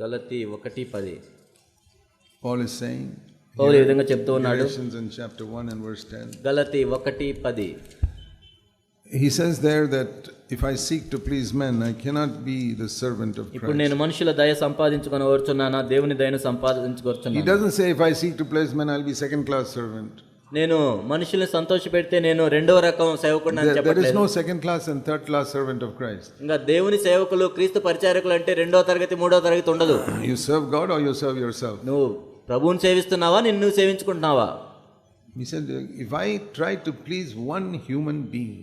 గలతీ 1:10. Paul is saying, పౌలు ఈ విధంగా చెప్తూ ఉన్నాడు Galatians in chapter 1 and verse 10. గలతీ 1:10. He says there that if I seek to please men, I cannot be the servant of ఇప్పుడు Christ. నేను మనుషుల దయ సంపాదించుకొని వచ్చున్నానా, దేవుని దయను He సంపాదించుకొచ్చున్నాను. doesn't say if I seek to please men, I'll be second class servant. నేను మనుషుల్ని సంతోషపెడితే నేను రెండవ రకం సేవకుడిని అని There is చెప్పట్లేదు. no second class and third class servant of Christ. ఇంకా దేవుని సేవకులు క్రీస్తు పరిచారకులు అంటే రెండో తరగతి మూడో తరగతి ఉండదు. You serve God or you serve yourself. నువ్వు ప్రభువుని సేవిస్తున్నావా, నిన్ను నువ్వు సేవించుకుంటున్నావా? He said, if I try to please one human being,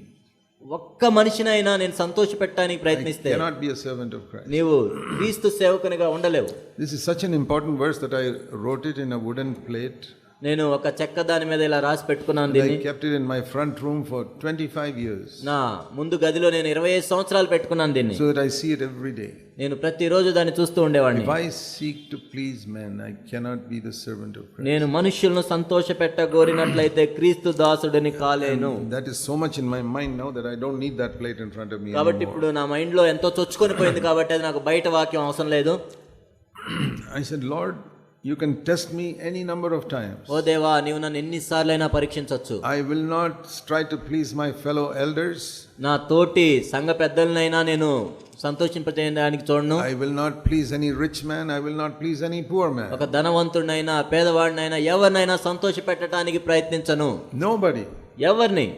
ఒక్క మనిషినైనా నేను సంతోషపెట్టడానికి I ప్రయత్నిస్తే cannot be a servant of Christ. నీవు క్రీస్తు సేవకునిగా ఉండలేవు. This is such an important verse that I wrote it in a wooden plate. నేను ఒక చెక్క దాని మీద ఇలా రాసి పెట్టుకున్నాను I దీన్ని. kept it in my front room for 25 years. నా ముందు గదిలో నేను 25 సంవత్సరాలు పెట్టుకున్నాను దీన్ని. So that I see it every day. నేను ప్రతిరోజు దాన్ని చూస్తూ ఉండేవాడిని. If I seek to please men, I cannot be the servant of Christ. నేను మనుషులను సంతోషపెట్టగోరినట్లయితే క్రీస్తు దాసుడిని కాలేను. That is so much in my mind now that I don't need that plate in front of me కాబట్టి anymore. ఇప్పుడు నా mind లో ఎంతో చొచ్చుకొని పోయింది కాబట్టి అది నాకు బయట వాక్యం అవసరం లేదు. I said, Lord, you can test me any number of times. ఓ దేవా, నీవు నన్ను ఎన్నిసార్లైనా పరీక్షించొచ్చు. I will not try to please my fellow elders. నా తోటి సంఘ పెద్దలనైనా నేను సంతోషింపజేయడానికి చూడను. I will not please any rich man. I will not please any poor man. ఒక ధనవంతుడినైనా పేదవాడినైనా ఎవరినైనా సంతోషపెట్టడానికి ప్రయత్నించను. Nobody. ఎవరిని?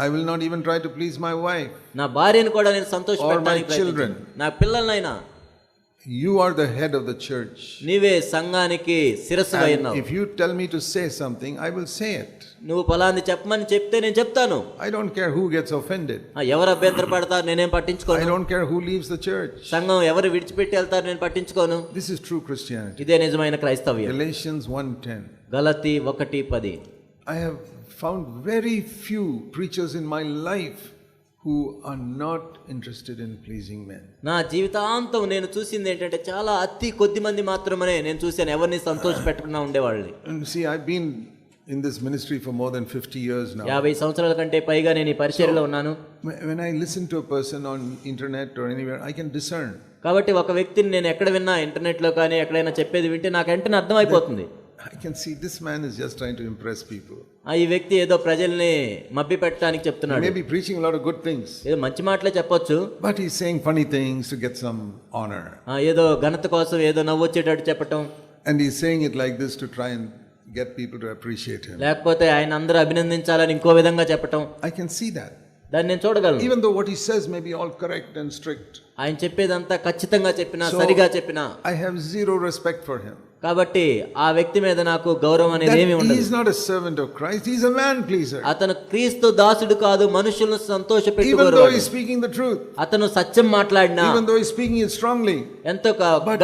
I will not even try to please my wife. నా భార్యను కూడా నేను సంతోషపెట్టడానికి Or my children. ప్రయత్నించను. నా పిల్లలనైనా. You are the head of the church. నీవే సంఘానికి శిరస్సుగా And ఉన్నావు. if you tell me to say something, I will say it. నువ్వు ఫలాన్ని చెప్పమని చెప్తే నేను చెప్తాను. I don't care who gets offended. ఎవరు అభ్యంతర పడతారు నేనేం I పట్టించుకోను. don't care who leaves the church. సంఘం ఎవరు విడిచిపెట్టి వెళ్తారు నేను పట్టించుకోను. This is true Christianity. ఇదే నిజమైన క్రైస్తవ్యం. Galatians 1:10. గలతీ 1:10. I have found very few preachers in my life who are not interested in pleasing men. నా జీవితాంతం నేను చూసింది ఏంటంటే చాలా అతి కొద్ది మంది మాత్రమే నేను చూశాను ఎవరిని సంతోషపెట్టకుండా ఉండేవాళ్ళని. And see, I've been in this ministry for more than 50 years now. 50 సంవత్సరాల కంటే పైగా నేను ఈ పరిచర్యలో ఉన్నాను. When I listen to a person on internet or anywhere, I can discern. కాబట్టి ఒక వ్యక్తిని నేను ఎక్కడ విన్నా ఇంటర్నెట్ లో కానీ ఎక్కడైనా చెప్పేది వింటే నాకు వెంటనే అర్థమైపోతుంది. I can see this man is just trying to impress people. ఈ వ్యక్తి ఏదో ప్రజల్ని మభ్య పెట్టడానికి చెప్తున్నాడు. He may be preaching a lot of good things. ఏదో మంచి మాటలే చెప్పొచ్చు. But he's saying funny things to get some honor. ఏదో ఘనత కోసం ఏదో నవ్వొచ్చేటట్టు చెప్పటం. And he's saying it like this to try and get people to appreciate him. లేకపోతే ఆయన అందరూ అభినందించాలని ఇంకో విధంగా చెప్పటం. I can see that. దాన్ని నేను చూడగలను. Even though what he says may be all correct and strict. ఆయన చెప్పేదంతా ఖచ్చితంగా చెప్పినా సరిగా చెప్పినా I have zero respect for him. కాబట్టి ఆ వ్యక్తి మీద నాకు గౌరవం అనేది ఏమీ ఉండదు. He is not a servant of Christ, he is a man pleaser. అతను క్రీస్తు దాసుడు కాదు, మనుషులను సంతోషపెట్టుకోరు. Even though he is speaking the truth, అతను సత్యం మాట్లాడినా, even though he is speaking it strongly, ఎంతో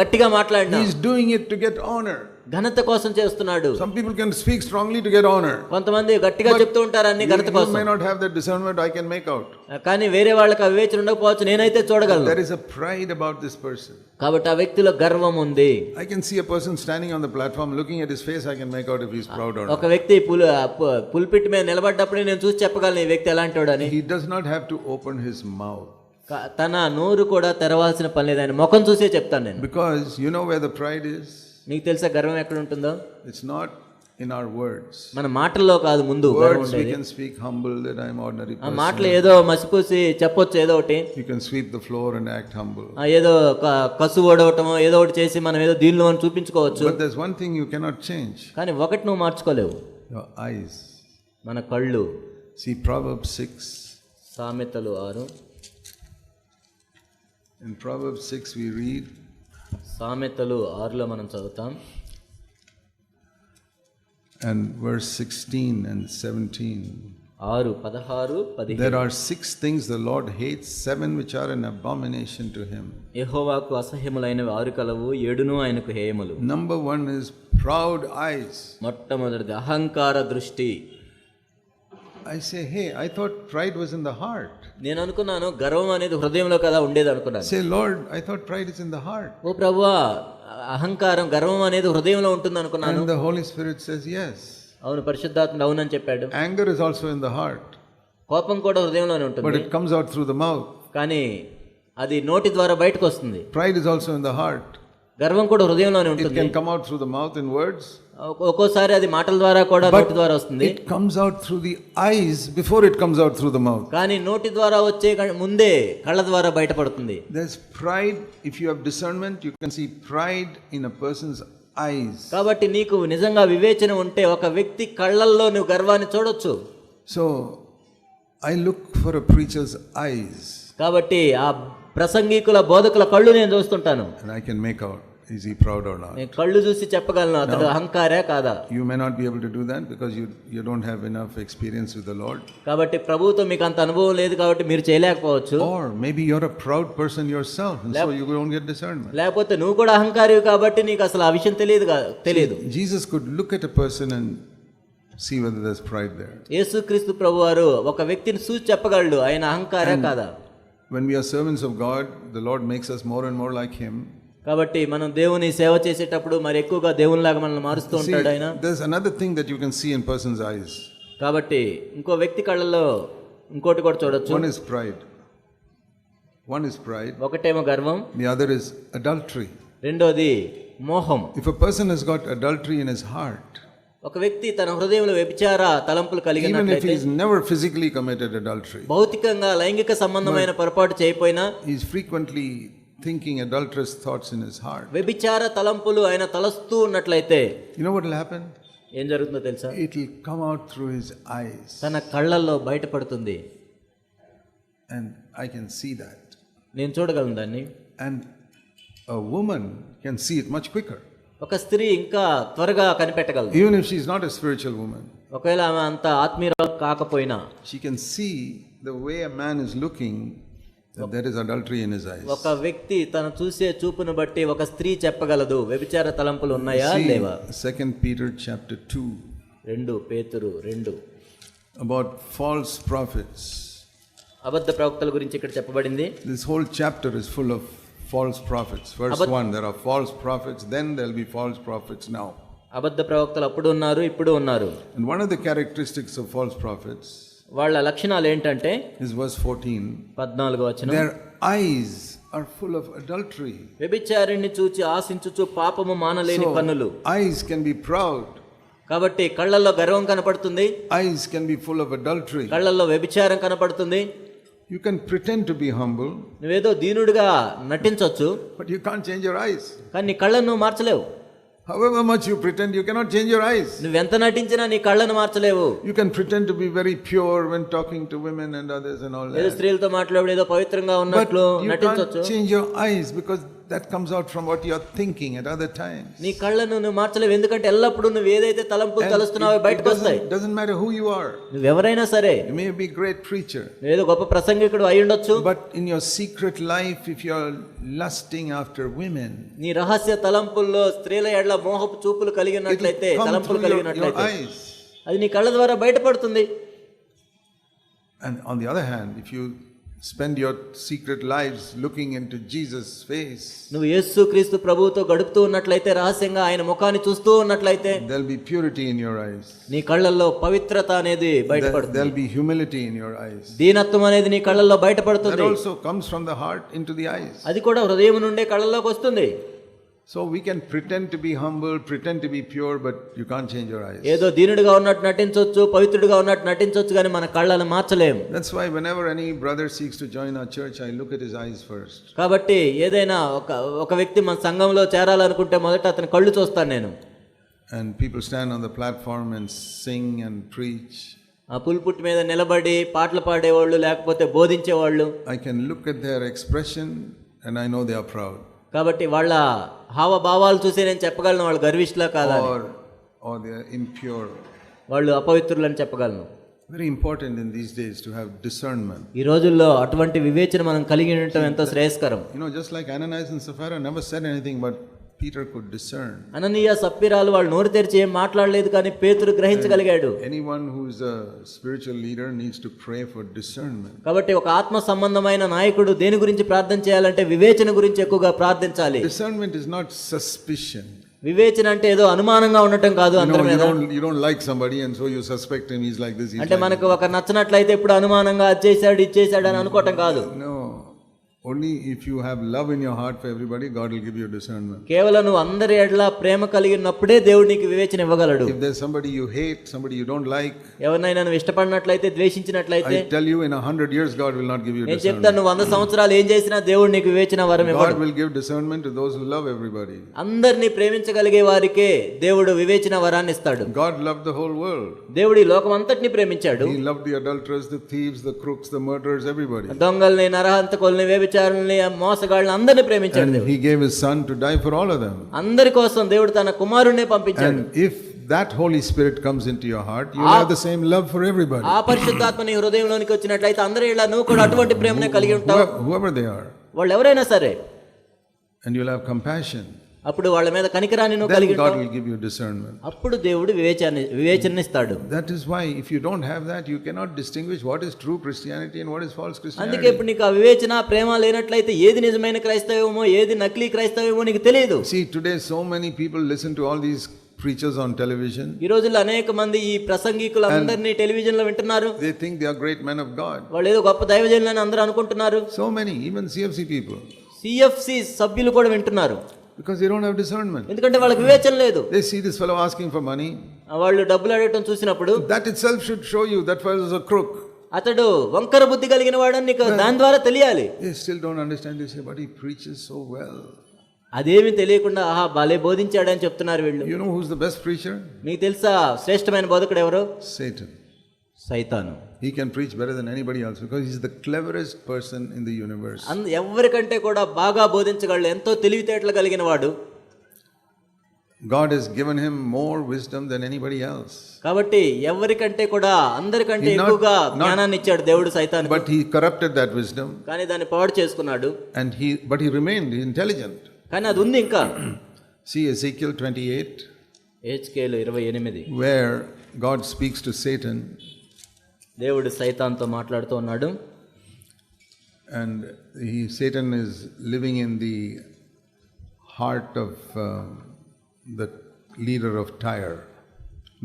గట్టిగా మాట్లాడినా, he is doing it to get honor. ఘనత కోసం చేస్తున్నాడు. Some people can speak strongly to get honor. కొంతమంది గట్టిగా చెప్తూ ఉంటారు అన్ని ఘనత కోసం. You may not have that discernment I can make out. కానీ వేరే వాళ్ళకి ఆ వివేచన ఉండకపోవచ్చు, నేనైతే చూడగలను. There is a pride about this person. కాబట్టి ఆ వ్యక్తిలో గర్వం ఉంది. I can see a person standing on the platform, looking at his face, I can make out if he is proud or not. ఒక వ్యక్తి పుల్పిట్ మీద నిలబడ్డప్పుడే నేను చూసి చెప్పగలను ఈ వ్యక్తి ఎలాంటివాడని. He does not have to open his mouth. తన నోరు కూడా తెరవాల్సిన పని లేదు, ఆయన ముఖం చూసే చెప్తాను నేను. Because you know where the pride is? నీకు తెలుసా గర్వం ఎక్కడ ఉంటుందో? It's not in our words. మన మాటల్లో కాదు ముందు గర్వం Words we ఉండేది. can speak humble that I am ordinary ఆ person. మాటలు ఏదో మసిపూసి చెప్పొచ్చు ఏదో ఒకటి. You can sweep the floor and act humble. ఏదో కసు ఓడవటమో ఏదో ఒకటి చేసి మనం ఏదో దీనిలో అని చూపించుకోవచ్చు. But there's one thing you cannot change. కానీ ఒకటి నువ్వు మార్చుకోలేవు, Your eyes. మన కళ్ళు. See Proverbs 6. సామెతలు 6. In Proverbs 6 we read. సామెతలు 6లో మనం చదువుతాం. And verse 16 and 17. 6, 16, 15. There are 6 things the Lord hates, 7 which are an abomination to him. యెహోవాకు అసహ్యములైనవి 6 కలవు, 7 ఆయనకు హేయములు. Number 1 is proud eyes. మొట్టమొదటిది అహంకార దృష్టి. I say, hey, I thought pride was in the heart. నేను అనుకున్నాను గర్వం అనేది హృదయంలో కదా ఉండేది అనుకున్నాను. Say, Lord, I thought pride is in the heart. ఓ ప్రభువా, అహంకారం గర్వం అనేది హృదయంలో ఉంటుంది అనుకున్నాను. And the Holy Spirit says yes. అవును, పరిశుద్ధాత్ముడు అవునని చెప్పాడు. Anger is also in the heart. కోపం కూడా హృదయంలోనే ఉంటుంది. But it comes out through the mouth. కానీ అది నోటి ద్వారా బయటకు వస్తుంది. Pride is also in the heart. గర్వం కూడా హృదయంలోనే It ఉంటుంది. can come out through the mouth in words. ఒక్కోసారి అది మాటల ద్వారా కూడా నోటి ద్వారా వస్తుంది. It comes out through the eyes before it comes out through the mouth. కానీ నోటి ద్వారా వచ్చే ముందే కళ్ళ ద్వారా బయటపడుతుంది. There's pride. If you have discernment, you can see pride in a person's eyes. కాబట్టి నీకు నిజంగా వివేచన ఉంటే ఒక వ్యక్తి కళ్ళల్లో నువ్వు గర్వాన్ని చూడొచ్చు. So I look for a preacher's eyes. కాబట్టి ఆ ప్రసంగికుల బోధకుల కళ్ళు నేను చూస్తుంటాను. And I can make out, is he proud or not? నేను కళ్ళు చూసి చెప్పగలను అతడు అహంకారే కాదా. You may not be able to do that because you don't have enough experience with the Lord. కాబట్టి ప్రభువుతో మీకు అంత అనుభవం లేదు కాబట్టి మీరు చేయలేకపోవచ్చు. Or maybe you're a proud person yourself and so you don't get discernment. లేకపోతే నువ్వు కూడా అహంకారివి కాబట్టి నీకు అసలు ఆ విషయం తెలియదు. Jesus could look at a person and see whether there's pride there. యేసుక్రీస్తు ప్రభువారు ఒక వ్యక్తిని చూసి చెప్పగలడు ఆయన అహంకారే కాదా. When we are servants of God, the Lord makes us more and more like him. కాబట్టి మనం దేవుని సేవ చేసేటప్పుడు మరి ఎక్కువగా దేవునిలాగా మనల్ని మారుస్తూ ఉంటాడు ఆయన. There's another thing that you can see in person's eyes. కాబట్టి ఇంకో వ్యక్తి కళ్ళల్లో ఇంకోటి కూడా చూడొచ్చు. One is pride. ఒకటేమో గర్వం. The other is adultery. రెండోది మోహం. If a person has got adultery in his heart, ఒక వ్యక్తి తన హృదయంలో వ్యభిచార తలంపులు కలిగి even if he has never physically committed adultery, భౌతికంగా లైంగిక సంబంధమైన పొరపాటు చేయకపోయినా he is frequently thinking adulterous thoughts in his heart. వ్యభిచార తలంపులు ఆయన తలస్తూ ఉన్నట్లయితే you know what will happen? ఏం జరుగుతుందో తెలుసా? It will come out through his eyes. తన కళ్ళల్లో బయటపడుతుంది. And I can see that. నేను చూడగలను దాన్ని. And a woman can see it much quicker. ఒక స్త్రీ ఇంకా త్వరగా కనిపెట్టగలదు. Even if she is not a spiritual woman, ఒకవేళ ఆమె అంత ఆత్మీయురాలు కాకపోయినా she can see the way a man is looking that there is adultery in his eyes. ఒక వ్యక్తి తను చూసే చూపును బట్టి ఒక స్త్రీ చెప్పగలదు వ్యభిచార తలంపులు ఉన్నాయా లేవా. 2 Peter chapter 2. 2 పేతురు 2 about false prophets. అబద్ధ ప్రవక్తల గురించి ఇక్కడ చెప్పబడింది. This whole chapter is full of false prophets. Verse 1, there are false prophets, then there will be false prophets now. అబద్ధ ప్రవక్తలు అప్పుడు ఉన్నారు ఇప్పుడు ఉన్నారు. And one of the characteristics of false prophets, వాళ్ళ లక్షణాలు ఏంటంటే is verse 14. 14వ వచనం. Their eyes are full of adultery. వ్యభిచారిణి చూచి ఆశించుచు పాపము మానలేని కన్నులు. Eyes can be proud. కాబట్టి కళ్ళల్లో గర్వం కనపడుతుంది. Eyes can be full of adultery. కళ్ళల్లో వ్యభిచారం కనపడుతుంది. You can pretend to be humble, నువ్వేదో దీనుడిగా నటించొచ్చు, but you can't change your eyes. కానీ నీ కళ్ళను నువ్వు మార్చలేవు. However much you pretend, you cannot change your eyes. నువ్వెంత నటించినా నీ కళ్ళను మార్చలేవు. You can pretend to be very pure when talking to women and others and all that. ఏదో స్త్రీలతో మాట్లాడు ఏదో పవిత్రంగా ఉన్నట్లు నటించొచ్చు. You can't change your eyes because that comes out from what you are thinking at other times. నీ కళ్ళను నువ్వు మార్చలేవు ఎందుకంటే ఎల్లప్పుడూ నువ్వు ఏదైతే తలంపులు తలుస్తున్నావో బయటకు వస్తాయి. Doesn't matter who you are. నువ్వెవరైనా సరే. You may be a great preacher. ఏదో గొప్ప ప్రసంగికుడు అయి ఉండొచ్చు. But in your secret life, if you are lusting after women, నీ రహస్య తలంపుల్లో స్త్రీల ఎడల మోహపు చూపులు కలిగి ఉన్నట్లయితే తలంపులు కలిగి ఉన్నట్లయితే అది నీ కళ్ళ ద్వారా బయటపడుతుంది. And on the other hand, if you spend your secret lives looking into Jesus' face, నువ్వు యేసుక్రీస్తు ప్రభువుతో గడుపుతూ ఉన్నట్లయితే రహస్యంగా ఆయన ముఖాన్ని చూస్తూ ఉన్నట్లయితే there will be purity in your eyes. నీ కళ్ళల్లో పవిత్రత అనేది బయటపడుతుంది. There will be humility in your eyes. దీనత్వం అనేది నీ కళ్ళల్లో బయటపడుతుంది. That also comes from the heart into the eyes. అది కూడా హృదయం నుండే కళ్ళల్లోకి వస్తుంది. So we can pretend to be humble, pretend to be pure, but you can't change your eyes. ఏదో దీనుడిగా ఉన్నట్టు నటించొచ్చు, పవిత్రుడిగా ఉన్నట్టు నటించొచ్చు, కానీ మన కళ్ళను మార్చలేము. That's why whenever any brother seeks to join our church, I look at his eyes first. కాబట్టి ఏదైనా ఒక వ్యక్తి మన సంఘంలో చేరాలనుకుంటే మొదట అతని కళ్ళు చూస్తాను నేను. And people stand on the platform and sing and preach. ఆ పుల్పుట్ మీద నిలబడి పాటలు పాడేవాళ్ళు లేకపోతే బోధించేవాళ్ళు. I can look at their expression and I know they are proud. కాబట్టి వాళ్ళ హావభావాలు చూసి నేను చెప్పగలను వాళ్ళు గర్విష్ఠులా కాదా, or they are impure. వాళ్ళు అపవిత్రులని చెప్పగలను. Very important in these days to have discernment. ఈ రోజుల్లో అటువంటి వివేచన మనం కలిగి ఉండటం ఎంతో శ్రేయస్కరం. You know, just like Ananias and Sapphira never said anything, but Peter could discern. అననీయ సప్పిరాలు వాళ్ళు నోరు తెరిచి ఏం మాట్లాడలేదు, కానీ పేతురు గ్రహించగలిగాడు. Anyone who is a spiritual leader needs to pray for discernment. కాబట్టి ఒక ఆత్మ సంబంధమైన నాయకుడు దేని గురించి ప్రార్థన చేయాలంటే వివేచన గురించి ఎక్కువగా ప్రార్థించాలి. Discernment is not suspicion. వివేచన అంటే ఏదో అనుమానంగా ఉండటం కాదు. అందరి మీద you don't like somebody and so you suspect him, he's like this, అంటే మనకు ఒక నచ్చనట్లయితే ఇప్పుడు అనుమానంగా అది చేశాడు ఇది చేశాడు అని అనుకోవటం కాదు. No, Only if you have love in your heart for everybody, God will give you discernment. కేవలం నువ్వు అందరి ఎడల ప్రేమ కలిగి ఉన్నప్పుడే దేవుడు నీకు వివేచన ఇవ్వగలడు. If there's somebody you hate, somebody you don't like, ఎవరినైనా నువ్వు ఇష్టపడినట్లయితే, ద్వేషించినట్లయితే, I tell you, in 100 years God will not give you నేను discernment. చెప్తాను, నువ్వు 100 సంవత్సరాలు ఏం చేసినా దేవుడు నీకు వివేచన వరం ఇవ్వడు. God will give discernment to those who love everybody. అందరిని ప్రేమించగలిగే వారికే దేవుడు వివేచన వరాన్ని ఇస్తాడు. God loved the whole world. దేవుడు ఈ లోకం అంతటిని ప్రేమించాడు. He loved the adulterers, the thieves, the crooks, the murderers, everybody. దొంగల్ని, నరహంతకుల్ని, వ్యభిచారుల్ని, మోసగాళ్ళని అందరిని ప్రేమించాడు. And he gave his son to die for all of them. అందరి కోసం దేవుడు తన కుమారుణ్ణి పంపించాడు. And if that Holy Spirit comes into your heart, you will have the same love for everybody. ఆ పరిశుద్ధాత్మ నీ హృదయంలోనికి వచ్చినట్లయితే అందరి ఇలా నువ్వు కూడా అటువంటి ప్రేమనే కలిగి ఉంటావు. Whoever they are. వాళ్ళు ఎవరైనా సరే. And you'll have compassion. అప్పుడు వాళ్ళ మీద కనికరాన్ని నువ్వు కలిగి ఉంటావు. God will give you discernment. అప్పుడు దేవుడు వివేచనని ఇస్తాడు. That is why if you don't have that, you cannot distinguish what is true Christianity and what is false Christianity. అందుకే ఇప్పుడు నీకు ఆ వివేచన, ప్రేమ లేనట్లయితే ఏది నిజమైన క్రైస్తవమో ఏది నకిలీ క్రైస్తవమో నీకు తెలియదు. See, today so many people listen to all these preachers on television. ఈ రోజుల్లో అనేక మంది ఈ ప్రసంగికులందరినీ టెలివిజన్ లో వింటున్నారు. They think they are great men of God. వాళ్ళు ఏదో గొప్ప దైవజనులని అందరూ అనుకుంటున్నారు. So many, even CFC people. CFC సభ్యులు కూడా వింటున్నారు. Because they don't have discernment. ఎందుకంటే వాళ్ళకి వివేచన లేదు. They see this fellow asking for money. వాళ్ళు డబ్బులు అడగటం చూసినప్పుడు that itself should show you that fellow is a crook. అతడు వంకర బుద్ధి కలిగిన వాడని నీకు దాని ద్వారా తెలియాలి. They still don't understand this, but he preaches so well. అదేమీ తెలియకుండా ఆహా భలే బోధించాడని చెప్తున్నారు వీళ్ళు. You know who's the best preacher? మీకు తెలుసా శ్రేష్టమైన బోధకుడు ఎవరు? Satan. సైతాను. He can preach better than anybody else because he's the cleverest person in the universe. ఎవరికంటే కూడా బాగా బోధించగలడు, ఎంతో తెలివితేటలు కలిగిన వాడు. God has given him more wisdom than anybody else. కాబట్టి ఎవరికంటే కూడా అందరికంటే ఎక్కువగా జ్ఞానాన్ని ఇచ్చాడు దేవుడు సైతానుకు. But he corrupted that wisdom. కానీ దాన్ని పాడు చేసుకున్నాడు. And he remained intelligent. కానీ అది ఉంది ఇంకా. See Ezekiel 28. హెచ్కేలు 28. Where God speaks to Satan. దేవుడు సైతాన్తో మాట్లాడుతూ ఉన్నాడు. And Satan is living in the heart of the leader of Tyre,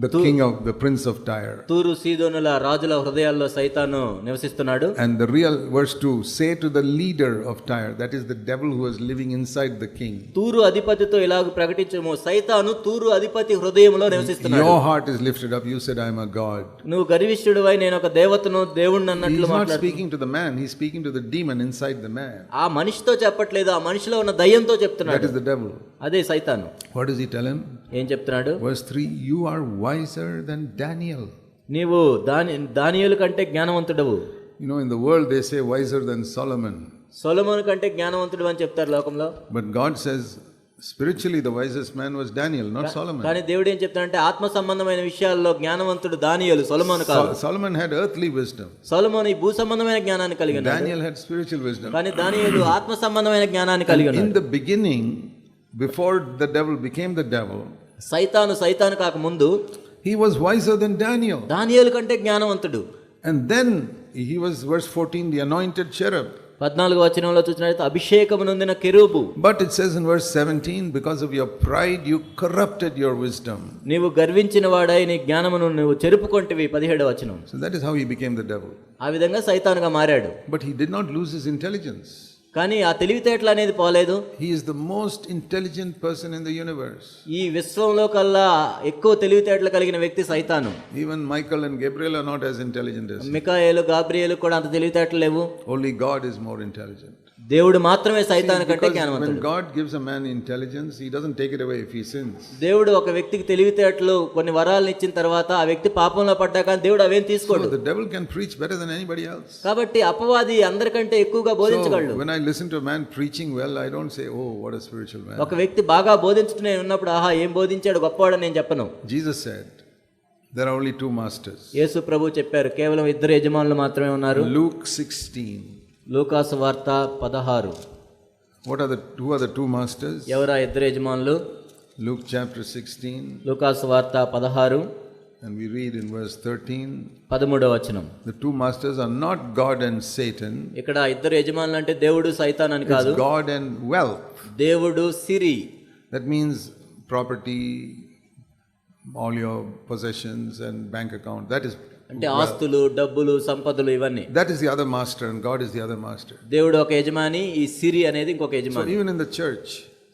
the king of the prince of Tyre. తూరు సీదోనుల రాజుల హృదయాల్లో సైతాను నివసిస్తున్నాడు. And the real verse 2 say to the leader of Tyre, that is the devil who is living inside the king. తూరు అధిపతితో ఇలాగ ప్రకటించము, సైతాను తూరు అధిపతి హృదయంలో నివసిస్తున్నాడు. Your heart is lifted up, you said I am a god. నువ్వు గర్విష్ఠుడివై నేను ఒక దేవతను దేవుణ్ణి అన్నట్లు మాట్లాడుతున్నాడు. He is not speaking to the man, he is speaking to the demon inside the man. ఆ మనిషితో చెప్పట్లేదు, ఆ మనిషిలో ఉన్న దయ్యంతో చెప్తున్నాడు. That is the devil. అదే సైతాను. What does he tell him? ఏం చెప్తున్నాడు? Verse 3, you are wiser than Daniel. నీవు దానియేలు కంటే జ్ఞానవంతుడవు. You know, in the world they say wiser than Solomon. సొలొమోను కంటే జ్ఞానవంతుడు అని చెప్తారు లోకంలో. But God says spiritually the wisest man was Daniel, not Solomon. కానీ దేవుడు ఏం చెప్తాడంటే ఆత్మ సంబంధమైన విషయాల్లో జ్ఞానవంతుడు దానియేలు, సొలొమోను కాదు. Solomon had earthly wisdom. సొలొమోను ఈ భూ సంబంధమైన జ్ఞానాన్ని కలిగి ఉన్నాడు. Daniel had spiritual wisdom. కానీ దానియేలు ఆత్మ సంబంధమైన జ్ఞానాన్ని కలిగి ఉన్నాడు. In the beginning, before the devil became the devil, సైతాను కాక ముందు he was wiser than Daniel. దానియేలు కంటే జ్ఞానవంతుడు. And then he was, verse 14, the anointed cherub. 14వ వచనంలో చూసినట్లయితే అభిషేకము నొందిన కెరూబు. But it says in verse 17, because of your pride you corrupted your wisdom. నీవు గర్వించిన వాడై నీ జ్ఞానమును నువ్వు చెరుపుకొంటివి. 17వ వచనం. So that is how he became the devil. ఆ విధంగా సైతానుగా మారాడు. But he did not lose his intelligence. కానీ ఆ తెలివితేటలు అనేది పోలేదు. He is the most intelligent person in the universe. ఈ విశ్వంలో కల్లా ఎక్కువ తెలివితేటలు కలిగిన వ్యక్తి సైతాను. Even Michael and Gabriel are not as intelligent as him. మికాయేలు, Gabriel కూడా అంత తెలివితేటలు లేవు. Only God is more intelligent. దేవుడు మాత్రమే సైతాను కంటే జ్ఞానవంతుడు. When God gives a man intelligence, he doesn't take it away if he sins. దేవుడు ఒక వ్యక్తికి తెలివితేటలు కొన్ని వరాలను ఇచ్చిన తర్వాత ఆ వ్యక్తి పాపంలో పడ్డాక దేవుడు అవేం తీసుకోడు. So the devil can preach better than anybody else. కాబట్టి అపవాది అందరికంటే ఎక్కువగా బోధించగలడు. So when I listen to a man preaching well, I don't say, oh, what a spiritual man. ఒక వ్యక్తి బాగా బోధించుతూనే ఉన్నప్పుడు ఆహా ఏం బోధించాడు గొప్పవాడని నేను చెప్పను. Jesus said there are only two masters. యేసు ప్రభు చెప్పారు కేవలం ఇద్దరు యజమానులు మాత్రమే ఉన్నారు. Luke 16. లూకాసు వార్త 16. Who are the two masters? ఎవరా ఇద్దరు యజమానులు? Luke chapter 16. లూకాసు వార్త 16. And we read in verse 13. 13వ వచనం. The two masters are not God and Satan. ఇక్కడ ఇద్దరు యజమానులు అంటే దేవుడు సైతాన్ అని కాదు. It's God and wealth. దేవుడు సిరి. That means property, all your possessions and bank account. That is అంటే ఆస్తులు, డబ్బులు, సంపదలు ఇవన్నీ. That is the other master and God is the other master. దేవుడు ఒక యజమాని, ఈ సిరి అనేది ఇంకొక So యజమాని. even in the church,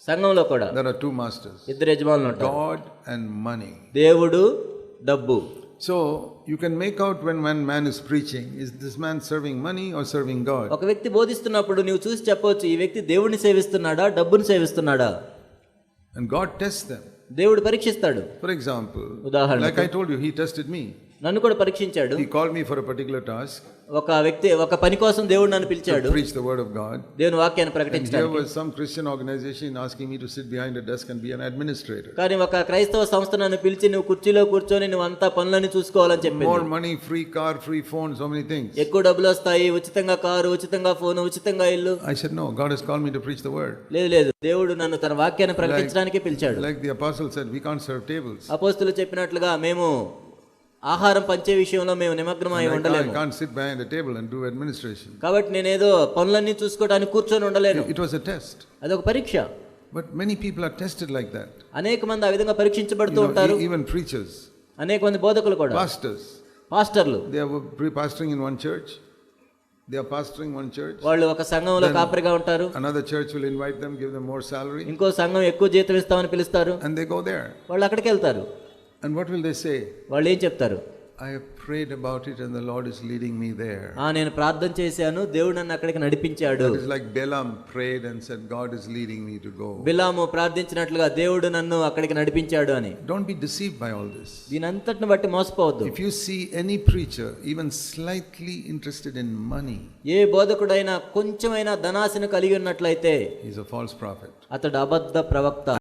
సంఘంలో కూడా there are two masters. ఇద్దరు యజమానులు ఉంటారు. God and money. దేవుడు, డబ్బు. So you can make out when one man is preaching, is this man serving money or serving God? ఒక వ్యక్తి బోధిస్తున్నప్పుడు నీవు చూసి చెప్పవచ్చు, ఈ వ్యక్తి దేవుడిని సేవిస్తున్నాడా, డబ్బుని సేవిస్తున్నాడా. And God tests them. దేవుడు పరీక్షిస్తాడు. For example, ఉదాహరణకు, like I told you, he tested me. నన్ను కూడా పరీక్షించాడు. He called me for a particular task. ఒక వ్యక్తి ఒక పని కోసం దేవుడు నన్ను పిలిచాడు, to preach the word of God. దేవుని వాక్యాన్ని And ప్రకటించడానికి. here was some Christian organization asking me to sit behind a desk and be an administrator. కానీ ఒక క్రైస్తవ సంస్థ నన్ను పిలిచి నువ్వు కుర్చీలో కూర్చొని నువ్వు అంతా పనులని చూసుకోవాలని చెప్పింది. More money, free car, free phone, so many things. ఎక్కువ డబ్బులు వస్తాయి, ఉచితంగా కారు, ఉచితంగా ఫోన్, ఉచితంగా ఇల్లు. I said no, God has called me to preach the word. లేదు, దేవుడు నన్ను తన వాక్యాన్ని ప్రకటించడానికి పిలిచాడు. Like the apostle said, we can't serve tables. అపోస్తలులు చెప్పినట్లుగా మేము ఆహారం పంచే విషయంలో మేము నిమగ్నమై ఉండలేము. I can't sit behind a table and do administration. కాబట్టి నేనేదో పనులన్నీ చూసుకోవడానికి కూర్చొని ఉండలేను. It was a test. అదొక పరీక్ష. But many people are tested like that. అనేక మంది ఆ విధంగా పరీక్షించబడుతూ ఉంటారు. Even preachers. అనేక మంది బోధకులు కూడా. పాస్టర్లు. They are pastoring in one church. They are pastoring one church. వాళ్ళు ఒక సంఘంలో కాపరిగా ఉంటారు. Another church will invite them, give them more salary. ఇంకో సంఘం ఎక్కువ జీతం ఇస్తామని పిలుస్తారు. And they go there. వాళ్ళు అక్కడికి వెళ్తారు. And what will they say? వాళ్ళు ఏం చెప్తారు? I have prayed about it and the Lord is leading me there. నేను ప్రార్థన చేశాను, దేవుడు నన్ను అక్కడికి నడిపించాడు. It is like Balaam prayed and said, God is leading me to go. బిలాము ప్రార్థించినట్లుగా దేవుడు నన్ను అక్కడికి నడిపించాడు అని. Don't be deceived by all this. దీనంతటిని బట్టి మోసపోవద్దు. If you see any preacher even slightly interested in money, ఏ బోధకుడైనా కొంచెమైనా ధనాశను కలిగి ఉన్నట్లయితే he is a false prophet. అతడు అబద్ధ ప్రవక్త.